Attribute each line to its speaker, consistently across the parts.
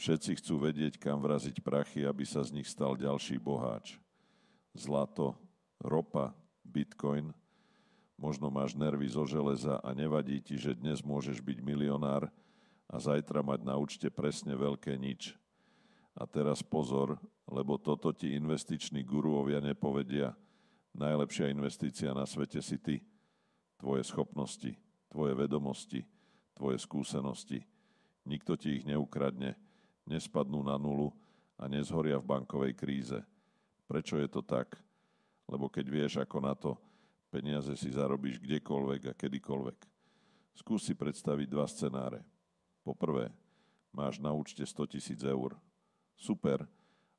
Speaker 1: Všetci chcú vedieť, kam vraziť prachy, aby sa z nich stal ďalší boháč. Zlato, ropa, bitcoin. Možno máš nervy zo železa a nevadí ti, že dnes môžeš byť milionár a zajtra mať na účte presne veľké nič. A teraz pozor, lebo toto ti investiční guruovia nepovedia. Najlepšia investícia na svete si ty. Tvoje schopnosti, tvoje vedomosti, tvoje skúsenosti. Nikto ti ich neukradne, nespadnú na nulu a nezhoria v bankovej kríze. Prečo je to tak? Lebo keď vieš, ako na to, peniaze si zarobíš kdekoľvek a kedykoľvek. Skús si predstaviť dva scenáre. Poprvé, máš na účte 100 000 eur. Super,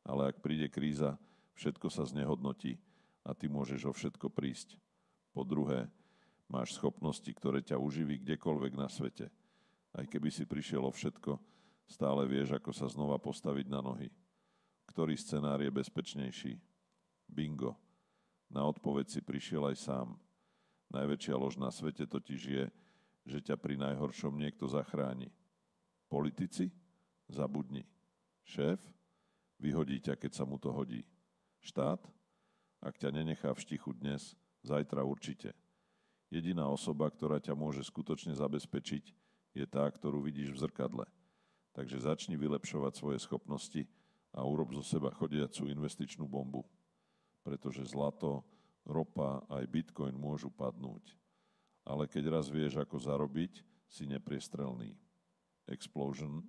Speaker 1: ale ak príde kríza, všetko sa znehodnotí a ty môžeš o všetko prísť. Po druhé, máš schopnosti, ktoré ťa uživí kdekoľvek na svete. Aj keby si prišiel o všetko, stále vieš, ako sa znova postaviť na nohy. Ktorý scenár je bezpečnejší? Bingo. Na odpoveď si prišiel aj sám. Najväčšia lož na svete totiž je, že ťa pri najhoršom niekto zachráni. Politici? Zabudni. Šéf? Vyhodí ťa, keď sa mu to hodí. Štát? Ak ťa nenechá v štichu dnes, zajtra určite. Jediná osoba, ktorá ťa môže skutočne zabezpečiť, je tá, ktorú vidíš v zrkadle. Takže začni vylepšovať svoje schopnosti a urob zo seba chodiacu investičnú bombu. Pretože zlato, ropa aj bitcoin môžu padnúť. Ale keď raz vieš, ako zarobiť, si nepriestrelný. Explosion